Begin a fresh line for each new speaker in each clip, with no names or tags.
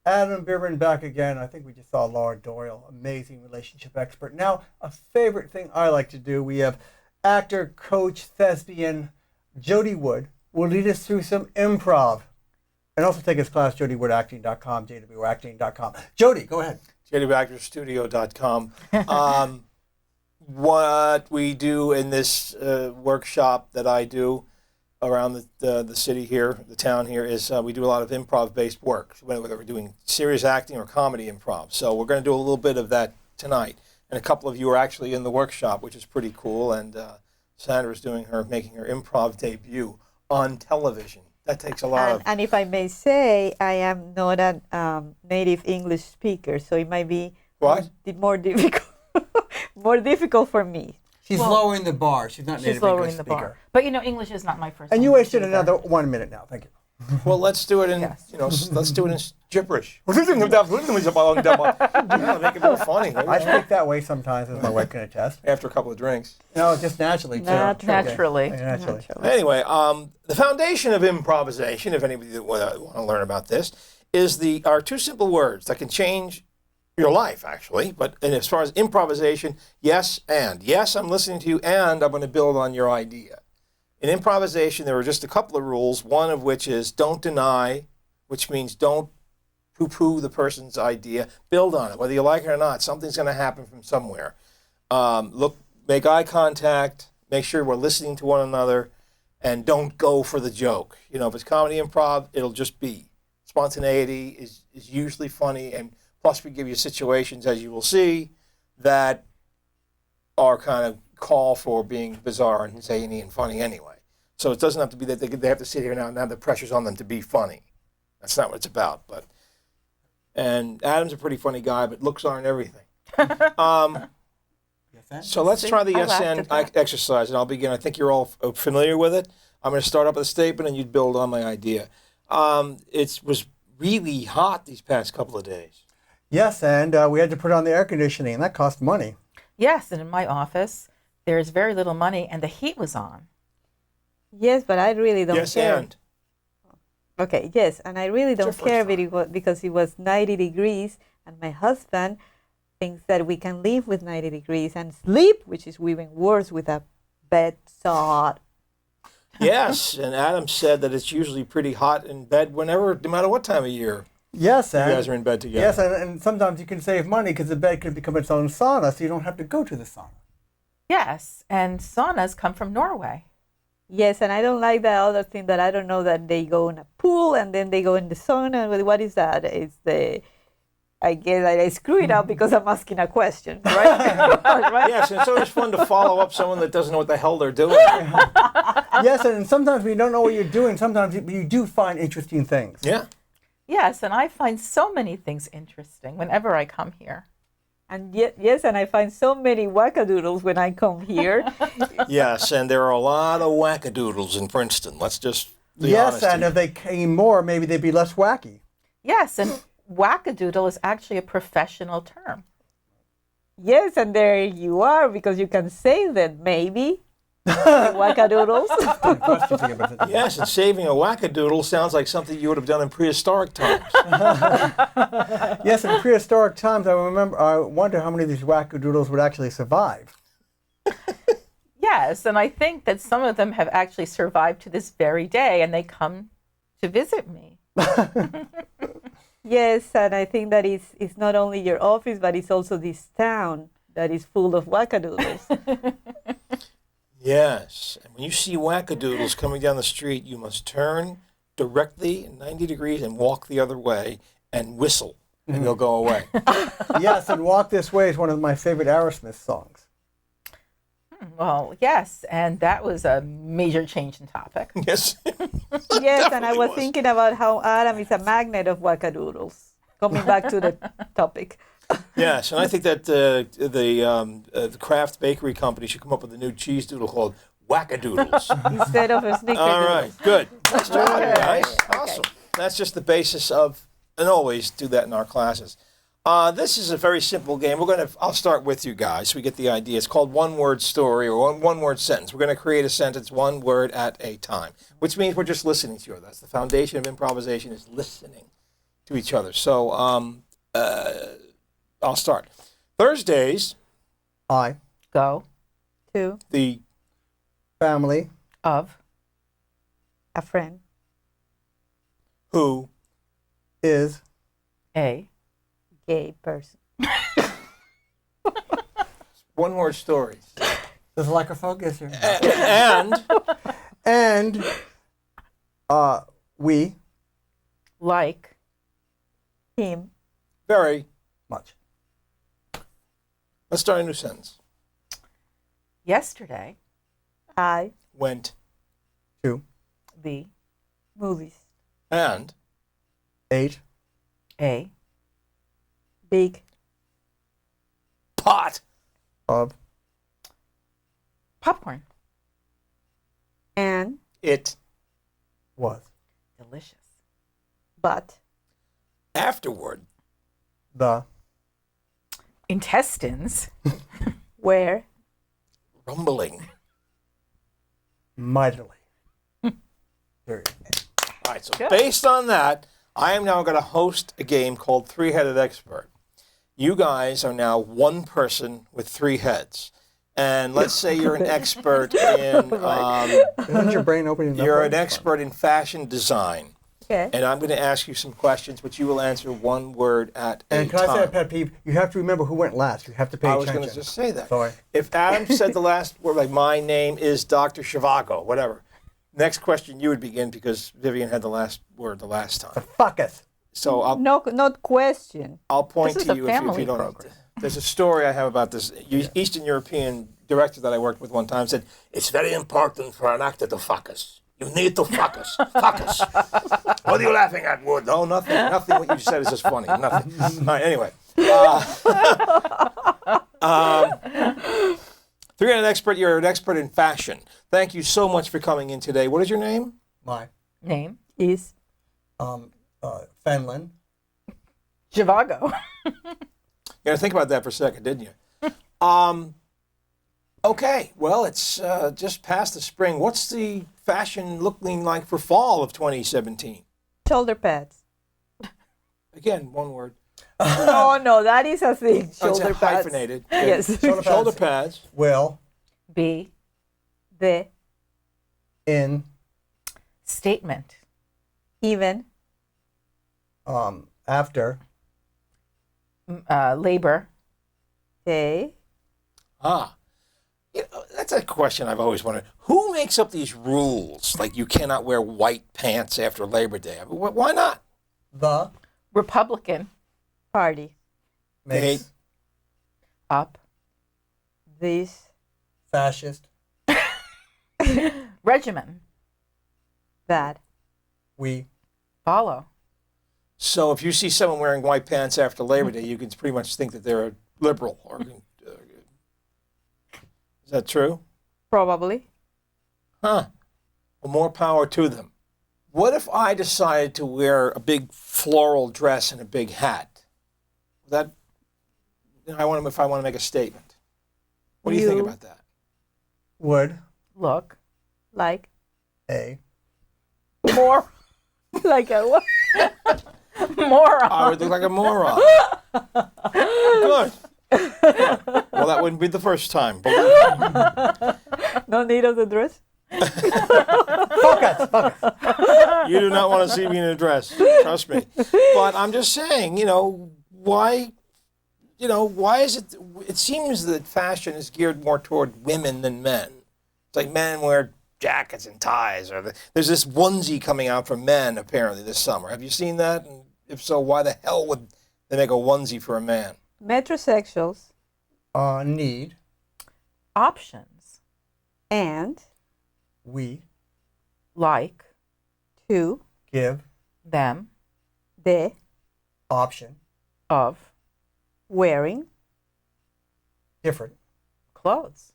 Adam Bierman back again. I think we just saw Laura Doyle, amazing relationship expert. Now, a favorite thing I like to do, we have actor, coach, thespian Jody Wood will lead us through some improv. And also take his class, jodywoodacting.com, jwacting.com. Jody, go ahead.
jwactorstudio.com. What we do in this workshop that I do around the city here, the town here, is we do a lot of improv-based work, whether we're doing serious acting or comedy improv. So we're going to do a little bit of that tonight. And a couple of you are actually in the workshop, which is pretty cool. And Sandra's making her improv debut on television. That takes a lot of...
And if I may say, I am not a native English speaker, so it might be more difficult, more difficult for me.
She's lowering the bar. She's not native English speaker. Bar.
But English is not my first.
And you wasted another 1 minute now. Thank you.
Well, let's do it in let's do it in gibberish. Make it more funny.
I speak that way sometimes, as my wife can attest.
After a couple of drinks.
No, just naturally.
Naturally.
Anyway, the foundation of improvisation, if anybody want to learn about this, is our two simple words that can change your life, actually. And as far as improvisation, yes, and. Yes, I'm listening to you, and I'm going to build on your idea. In improvisation, there are just a couple of rules, one of which is don't deny, which means don't poo-poo the person's idea. Build on it. Whether you like it or not, something's going to happen from somewhere. Make eye contact, make sure we're listening to one another, and don't go for the joke. If it's comedy improv, it'll just be. Spontaneity is usually funny, and plus we give you situations, as you will see, that are kind of call for being bizarre and zany and funny anyway. So it doesn't have to be that they have to sit here now and now the pressure's on them to be funny. That's not what it's about. And Adam's a pretty funny guy, but looks aren't everything. So let's try the yes and exercise, and I'll begin. I think you're all familiar with it. I'm going to start up with a statement, and you'd build on my idea. It was really hot these past couple of days.
Yes, and we had to put on the air conditioning, and that cost money.
Yes, and in my office, there's very little money, and the heat was on.
Yes, but I really don't care.
Yes, and.
Okay, yes, and I really don't care because it was 90 degrees, and my husband thinks that we can live with 90 degrees and sleep, which is even worse with a bed sod.
Yes, and Adam said that it's usually pretty hot in bed no matter what time of year.
Yes,
you guys are in bed together.
Yes, and sometimes you can save money because the bed can become its own sauna, so you don't have to go to the sauna.
Yes, and saunas come from Norway.
Yes, and I don't like that other thing that I don't know that they go in a pool and then they go in the sauna. What is that? I guess I screw it up because I'm asking a question, right?
Right? Yes, and it's always fun to follow up someone that doesn't know what the hell they're doing.
Yes, and sometimes we don't know what you're doing. Sometimes you do find interesting things.
Yeah.
Yes, and I find so many things interesting whenever I come here.
And yes, and I find so many wackadoodles when I come here.
Yes, and there are a lot of wackadoodles in Princeton. Let's just be honest.
Yes, and if they came more, maybe they'd be less wacky.
Yes, and wackadoodle is actually a professional term.
Yes, and there you are, because you can say that maybe. Wackadoodles.
Yes, and saving a wackadoodle sounds like something you would have done in prehistoric times.
Yes, in prehistoric times, I wonder how many of these wackadoodles would actually survive.
Yes, and I think that some of them have actually survived to this very day, and they come to visit me.
Yes, and I think that it's not only your office, but it's also this town that is full of wackadoodles.
Yes, and when you see wackadoodles coming down the street, you must turn directly 90 degrees and walk the other way and whistle, and they'll go away.
Yes, and Walk This Way is one of my favorite Aerosmith songs.
Well, yes, and that was a major change in topic.
Yes.
Yes, and I was thinking about how Adam is a magnet of wackadoodles. Coming back to the topic.
Yes, and I think that the Kraft Bakery Company should come up with a new cheese doodle called Wackadoodles.
Instead of a snickerdoodle.
All right, good. Nice job, guys. Awesome. That's just the basis of, and always do that in our classes. This is a very simple game. I'll start with you guys so we get the idea. It's called one-word story or one-word sentence. We're going to create a sentence one word at a time, which means we're just listening to you. That's the foundation of improvisation, is listening. to each other. So I'll start. Thursdays,
I,
Go.
To
the
family,
Of.
a friend.
who
is
A.
Gay person.
one-word stories.
does like a focus here.
And
And we
Like.
Him.
very,
much.
let's start a new sentence.
Yesterday.
I.
Went
Two,
The.
Movies.
and
8,
A.
Big.
pot
of
Popcorn.
And.
it
was
Delicious.
But.
afterward
the
Intestines.
Where.
rumbling.
mightily. Period.
All right, so
Good.
based on that, I am now going to host a game called Three-Headed Expert. You guys are now one person with three heads. And let's say you're an expert in
Isn't your brain opening enough?
you're an expert in fashion design.
Okay.
And I'm going to ask you some questions, which you will answer one word at a
And can
time.
I say a pet peeve? You have to remember who went last. You have to pay
I was
attention.
going to just say that.
Sorry.
If Adam said the last word, like my name is Dr. Shivago, whatever, next question you would begin because Vivian had the last word the last time.
Fuck us.
So
No, not question.
I'll point
This is
to
a
you if
family
you don't.
program.
There's a story I have about this Eastern European director that I worked with one time said, it's very important for an actor to fuck us. You need to fuck us. Fuck us. What are you laughing at, Wood? No, nothing. Nothing what you said is just funny. Nothing. All right, anyway. Three-headed expert, you're an expert in fashion. Thank you so much for coming in today. What is your name?
My
Name.
Is.
Fenlon.
Zhivago.
You got to think about that for a second, didn't you? Okay, well, it's just past the spring. What's the fashion looking like for fall of 2017?
Shoulder pads.
Again, one word.
Oh no, that is a thing.
Oh, it's
Shoulder pads.
hyphenated.
Yes.
Shoulder pads.
Will
B.
The.
in
Statement.
Even.
after
Labor.
They.
You know, that's a question I've always wondered. Who makes up these rules? Like you cannot wear white pants after Labor Day. I mean, why not?
the
Republican.
Party.
makes
Up.
This.
fascist.
Regimen.
That.
We
Follow.
So if you see someone wearing white pants after Labor Day, you can pretty much think that they're a liberal. Or is that true?
Probably.
Huh. Well, more power to them. What if I decided to wear a big floral dress and a big hat? That if I want to make a statement. What do you think
You-
about that?
would
Look.
Like.
a
More.
Like a what?
Moron.
I would look like a moron. Good. Well, that wouldn't be the first time. Believe me.
No need of the dress.
focus.
You do not want to see me in a dress. Trust me. But I'm just saying, why is it? It seems that fashion is geared more toward women than men. It's like men wear jackets and ties, or there's this onesie coming out for men apparently this summer. Have you seen that? And if so, why the hell would they make a onesie for a man?
Metrosexuals.
Need
Options.
And.
we
Like.
To.
give
Them.
The.
option
Of.
Wearing.
Different.
Clothes.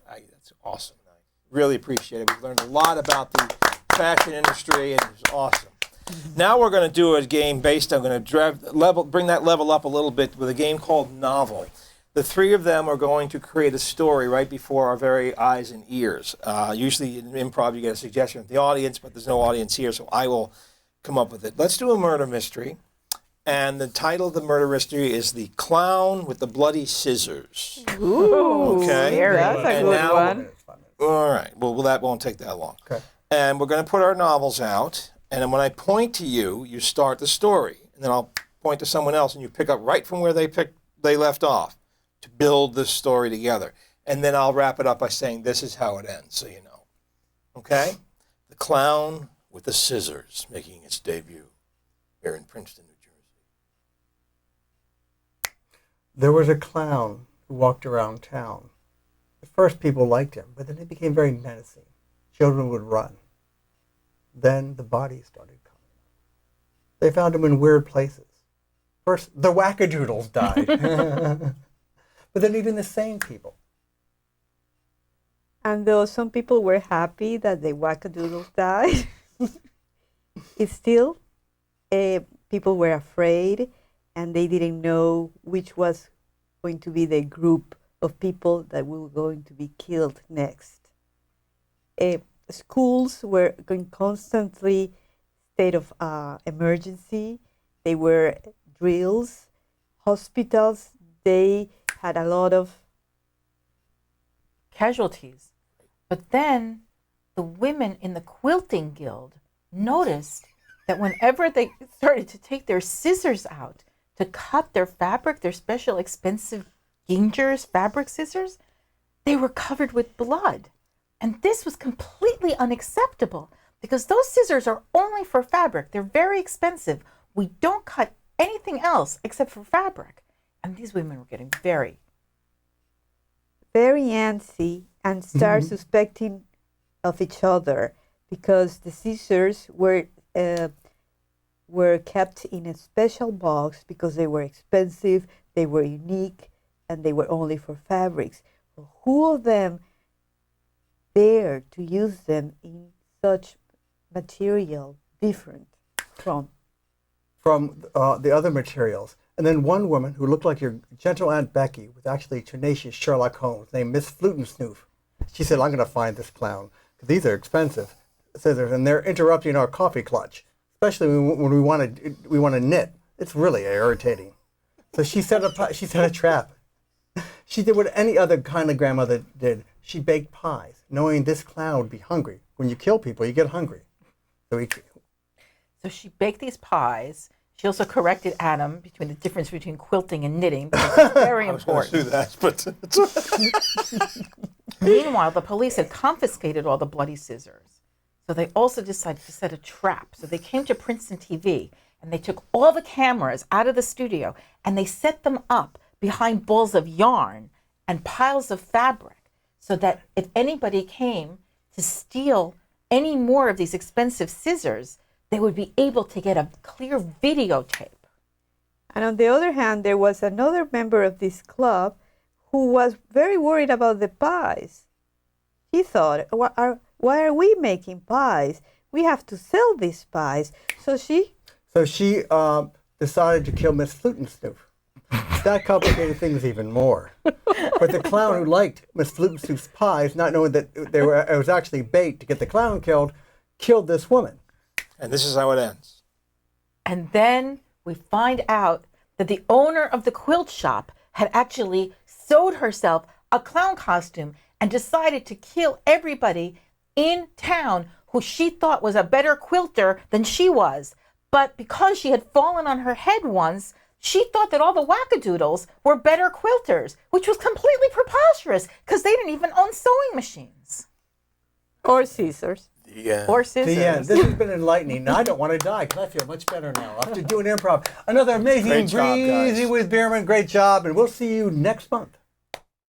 That's awesome. I really appreciate it. We've learned a lot about the fashion industry, and it was awesome. Now we're going to do a game based. I'm going to bring that level up a little bit with a game called Novel. The three of them are going to create a story right before our very eyes and ears. Usually in improv you get a suggestion of the audience, but there's no audience here, so I will come up with it. Let's do a murder mystery. And the title of the murder mystery is The Clown with the Bloody Scissors.
Ooh,
Okay.
that's a
And
good
now-
one.
All right. Well, that won't take that long.
Okay.
And we're going to put our novels out. And then when I point to you, you start the story. And then I'll point to someone else, and you pick up right from where they left off to build this story together. And then I'll wrap it up by saying this is how it ends, so you know. Okay? The Clown with the Scissors making its debut here in Princeton, New Jersey.
There was a clown who walked around town. At first, people liked him, but then he became very menacing. Children would run. Then the bodies started coming. They found him in weird places. First, the wackadoodles died. But then even the sane people.
And though some people were happy that the wackadoodles died, it's still people were afraid, and they didn't know which was going to be the group of people that were going to be killed next. Schools were going constantly state of emergency. They were drills. Hospitals, they had a lot of
casualties. But then the women in the quilting guild noticed that whenever they started to take their scissors out to cut their fabric, their special expensive Gingers fabric scissors, they were covered with blood. And this was completely unacceptable because those scissors are only for fabric. They're very expensive. We don't cut anything else except for fabric. And these women were getting very
antsy and start suspecting of each other because the scissors were kept in a special box because they were expensive, they were unique, and they were only for fabrics. Well, who of them dared to use them in such material different from
the other materials? And then one woman who looked like your gentle Aunt Becky was actually tenacious Sherlock Holmes, named Miss Flutensnoof. She said, I'm going to find this clown, because these are expensive scissors, and they're interrupting our coffee clutch, especially when we want to knit. It's really irritating. So she set a trap. She did what any other kindly grandmother did. She baked pies, knowing this clown would be hungry. When you kill people, you get hungry.
So she baked these pies. She also corrected Adam between the difference between quilting and knitting, because it's very important.
I was going to do that, but
Meanwhile, the police had confiscated all the bloody scissors. So they also decided to set a trap. So they came to Princeton TV, and they took all the cameras out of the studio, and they set them up behind balls of yarn and piles of fabric, so that if anybody came to steal any more of these expensive scissors, they would be able to get a clear videotape.
And on the other hand, there was another member of this club who was very worried about the pies. He thought, why are we making pies? We have to sell these pies. So she
decided to kill Miss Flutensnoof. That complicated things even more. But the clown who liked Miss Flutensnoof's pies, not knowing that it was actually bait to get the clown killed this woman.
and this is how it ends.
And then we find out that the owner of the quilt shop had actually sewed herself a clown costume and decided to kill everybody in town who she thought was a better quilter than she was. But because she had fallen on her head once, she thought that all the wackadoodles were better quilters, which was completely preposterous because they didn't even own sewing machines.
or scissors.
Or scissors.
The end. This has been enlightening. I don't want to die because I feel much better now after doing improv. Another amazing
Great job, guys.
Breezy with Bierman. Great job. And we'll see you next month.